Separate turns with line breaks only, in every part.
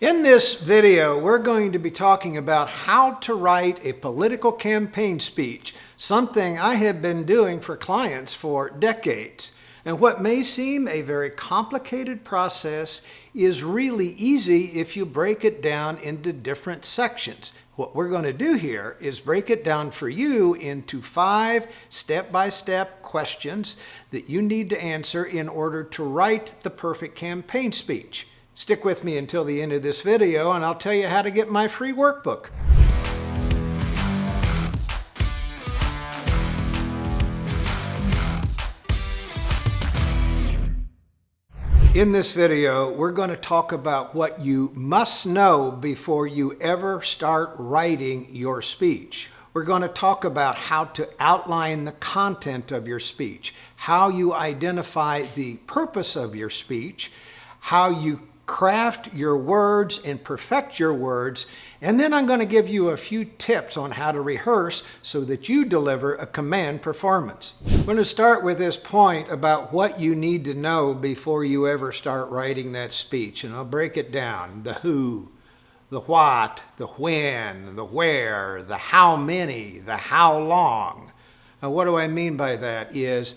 In this video, we're going to be talking about how to write a political campaign speech, something I have been doing for clients for decades. And what may seem a very complicated process is really easy if you break it down into different sections. What we're going to do here is break it down for you into 5 step-by-step questions that you need to answer in order to write the perfect campaign speech. Stick with me until the end of this video and I'll tell you how to get my free workbook. In this video, we're going to talk about what you must know before you ever start writing your speech. We're going to talk about how to outline the content of your speech, how you identify the purpose of your speech, how you craft your words and perfect your words, and then I'm going to give you a few tips on how to rehearse so that you deliver a command performance. I'm going to start with this point about what you need to know before you ever start writing that speech, and I'll break it down. The who, the what, the when, the where, the how many, the how long. Now, what do I mean by that is,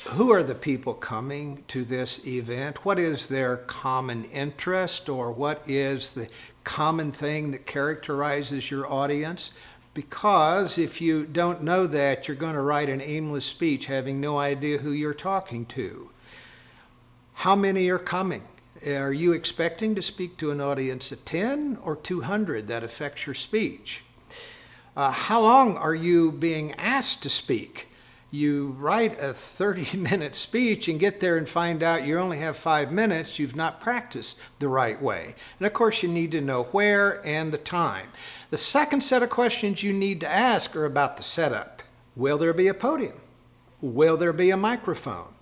who are the people coming to this event? What is their common interest, or what is the common thing that characterizes your audience? Because if you don't know that, you're going to write an aimless speech having no idea who you're talking to. How many are coming? Are you expecting to speak to an audience of 10 or 200? That affects your speech. How long are you being asked to speak? You write a 30-minute speech and get there and find out you only have 5 minutes, you've not practiced the right way. And of course you need to know where and the time. The second set of questions you need to ask are about the setup. Will there be a podium? Will there be a microphone?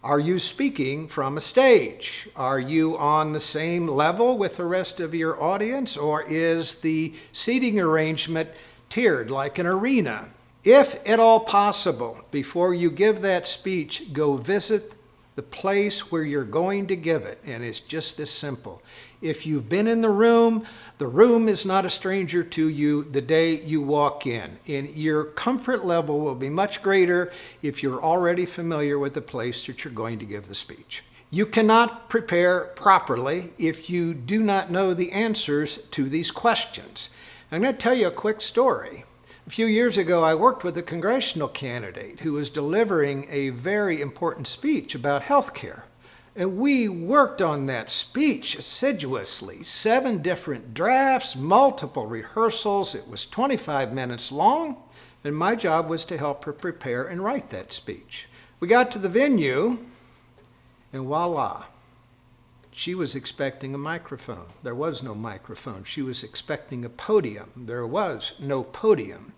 Are you speaking from a stage? Are you on the same level with the rest of your audience, or is the seating arrangement tiered like an arena? If at all possible, before you give that speech, go visit the place where you're going to give it. And it's just this simple. If you've been in the room is not a stranger to you the day you walk in. And your comfort level will be much greater if you're already familiar with the place that you're going to give the speech. You cannot prepare properly if you do not know the answers to these questions. I'm going to tell you a quick story. A few years ago, I worked with a congressional candidate who was delivering a very important speech about health care. And we worked on that speech assiduously, 7 different drafts, multiple rehearsals. It was 25 minutes long, and my job was to help her prepare and write that speech. We got to the venue, and voila. She was expecting a microphone. There was no microphone. She was expecting a podium. There was no podium.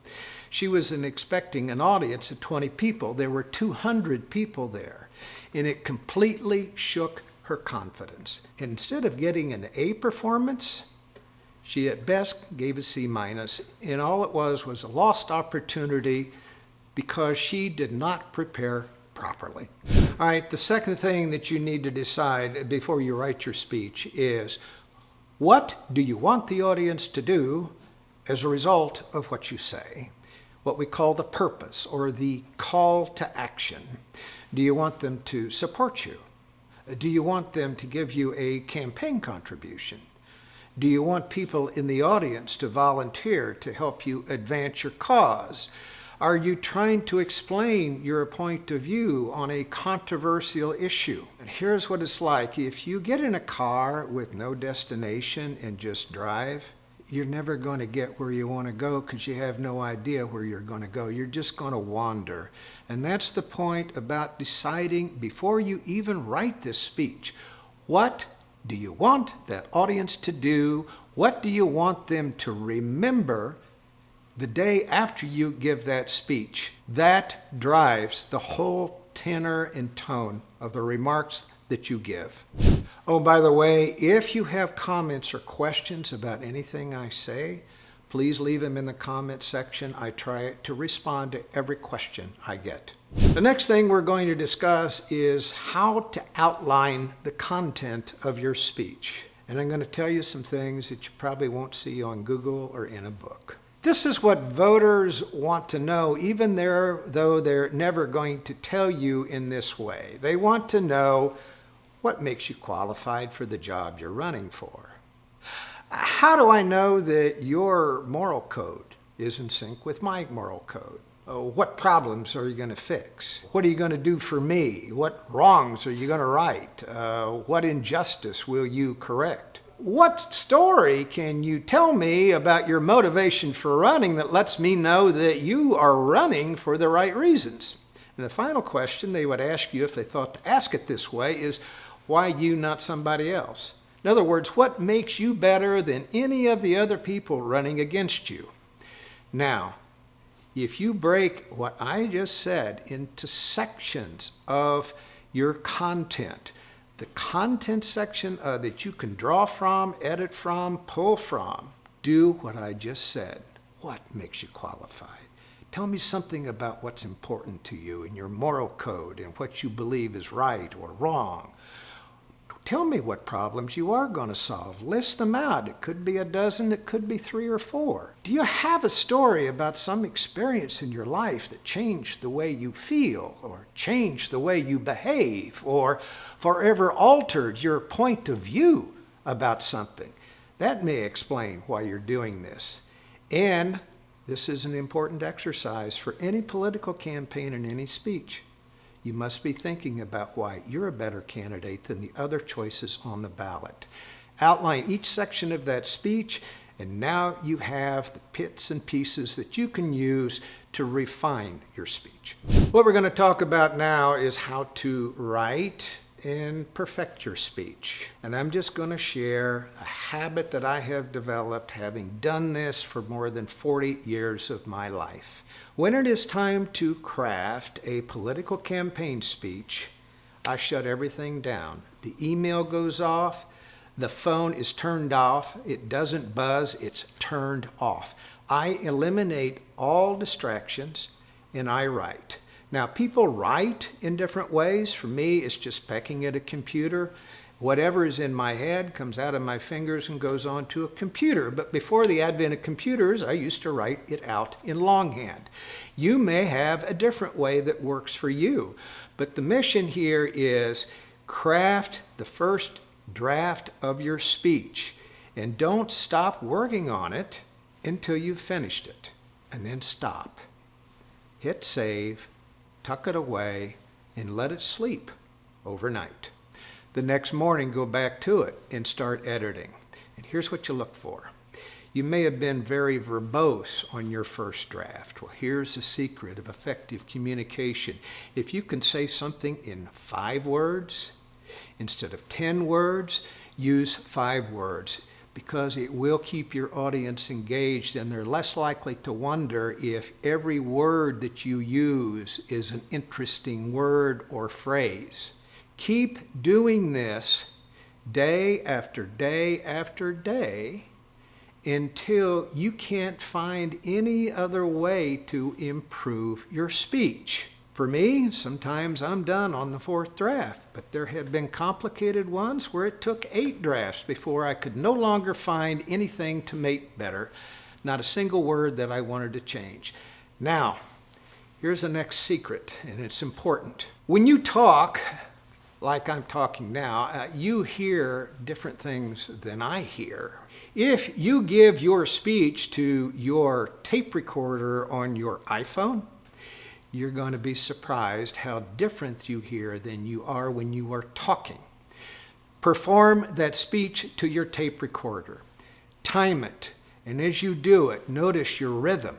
She was expecting an audience of 20 people. There were 200 people there, and it completely shook her confidence. And instead of getting an A performance, she at best gave a C-, and all it was a lost opportunity because she did not prepare properly. All right, the second thing that you need to decide before you write your speech is, what do you want the audience to do as a result of what you say? What we call the purpose, or the call to action. Do you want them to support you? Do you want them to give you a campaign contribution? Do you want people in the audience to volunteer to help you advance your cause? Are you trying to explain your point of view on a controversial issue? And here's what it's like. If you get in a car with no destination and just drive, you're never going to get where you want to go because you have no idea where you're going to go. You're just going to wander. And that's the point about deciding before you even write this speech. What do you want that audience to do? What do you want them to remember the day after you give that speech? That drives the whole tenor and tone of the remarks that you give. Oh, by the way, if you have comments or questions about anything I say, please leave them in the comments section. I try to respond to every question I get. The next thing we're going to discuss is how to outline the content of your speech. And I'm going to tell you some things that you probably won't see on Google or in a book. This is what voters want to know, even though they're never going to tell you in this way. They want to know what makes you qualified for the job you're running for. How do I know that your moral code is in sync with my moral code? What problems are you going to fix? What are you going to do for me? What wrongs are you going to right? What injustice will you correct? What story can you tell me about your motivation for running that lets me know that you are running for the right reasons? And the final question they would ask you, if they thought to ask it this way, is why you, not somebody else? In other words, what makes you better than any of the other people running against you? Now, if you break what I just said into sections of your content, the content section that you can draw from, edit from, pull from, do what I just said. What makes you qualified? Tell me something about what's important to you in your moral code and what you believe is right or wrong. Tell me what problems you are going to solve. List them out. It could be a dozen, it could be 3 or 4. Do you have a story about some experience in your life that changed the way you feel, or changed the way you behave, or forever altered your point of view about something? That may explain why you're doing this. And this is an important exercise for any political campaign and any speech. You must be thinking about why you're a better candidate than the other choices on the ballot. Outline each section of that speech, and now you have the bits and pieces that you can use to refine your speech. What we're going to talk about now is how to write and perfect your speech. And I'm just going to share a habit that I have developed having done this for more than 40 years of my life. When it is time to craft a political campaign speech, I shut everything down. The email goes off, the phone is turned off, it doesn't buzz, it's turned off. I eliminate all distractions and I write. Now, people write in different ways. For me, it's just pecking at a computer. Whatever is in my head comes out of my fingers and goes onto a computer. But before the advent of computers, I used to write it out in longhand. You may have a different way that works for you. But the mission here is craft the first draft of your speech. And don't stop working on it until you've finished it. And then stop. Hit save, tuck it away, and let it sleep overnight. The next morning, go back to it and start editing. And here's what you look for. You may have been very verbose on your first draft. Well, here's the secret of effective communication. If you can say something in 5 words instead of 10 words, use 5 words, because it will keep your audience engaged and they're less likely to wonder if every word that you use is an interesting word or phrase. Keep doing this day after day after day until you can't find any other way to improve your speech. For me, sometimes I'm done on the 4th draft, but there have been complicated ones where it took 8 drafts before I could no longer find anything to make better, not a single word that I wanted to change. Now, here's the next secret, and it's important. When you talk, like I'm talking now, you hear different things than I hear. If you give your speech to your tape recorder on your iPhone, you're going to be surprised how different you hear than you are when you are talking. Perform that speech to your tape recorder. Time it, and as you do it, notice your rhythm,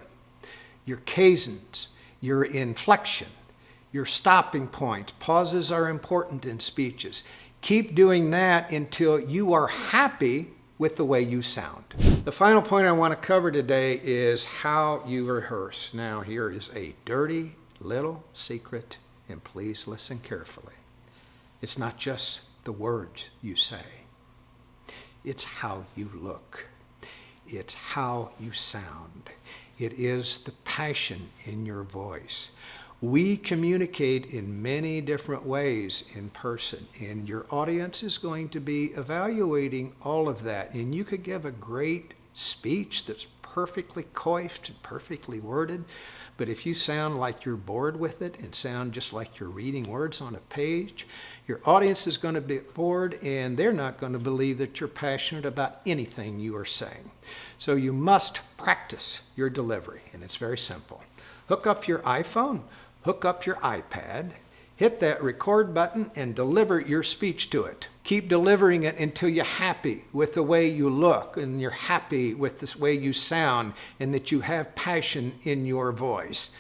your cadence, your inflection, your stopping point. Pauses are important in speeches. Keep doing that until you are happy with the way you sound. The final point I want to cover today is how you rehearse. Now, here is a dirty little secret, and please listen carefully. It's not just the words you say. It's how you look. It's how you sound. It is the passion in your voice. We communicate in many different ways in person, and your audience is going to be evaluating all of that. And you could give a great speech that's perfectly coiffed and perfectly worded, but if you sound like you're bored with it and sound just like you're reading words on a page, your audience is going to be bored and they're not going to believe that you're passionate about anything you are saying. So you must practice your delivery, and it's very simple. Hook up your iPhone, hook up your iPad, hit that record button and deliver your speech to it. Keep delivering it until you're happy with the way you look and you're happy with the way you sound and that you have passion in your voice.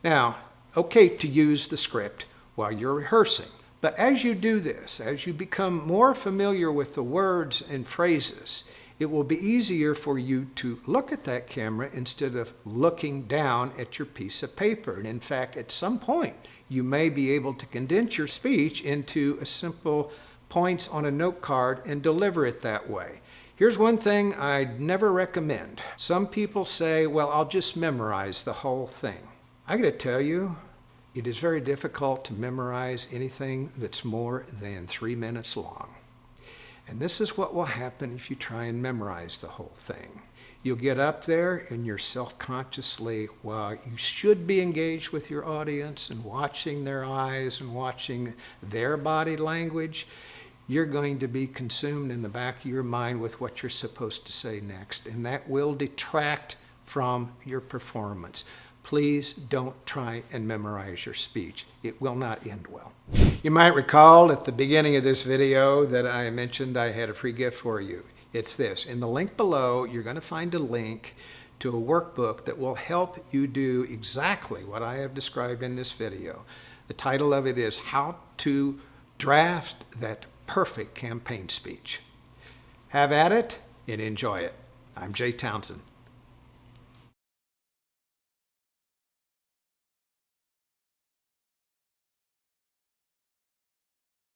Now, okay to use the script while you're rehearsing. But as you do this, as you become more familiar with the words and phrases, it will be easier for you to look at that camera instead of looking down at your piece of paper. And in fact, at some point, you may be able to condense your speech into a simple points on a note card and deliver it that way. Here's one thing I'd never recommend. Some people say, well, I'll just memorize the whole thing. I gotta tell you, it is very difficult to memorize anything that's more than 3 minutes long. And this is what will happen if you try and memorize the whole thing. You'll get up there and you're self-consciously, while you should be engaged with your audience and watching their eyes and watching their body language, you're going to be consumed in the back of your mind with what you're supposed to say next, and that will detract from your performance. Please don't try and memorize your speech. It will not end well. You might recall at the beginning of this video that I mentioned I had a free gift for you. It's this. In the link below, you're going to find a link to a workbook that will help you do exactly what I have described in this video. The title of it is How to Draft That Perfect Campaign Speech. Have at it and enjoy it. I'm Jay Townsend.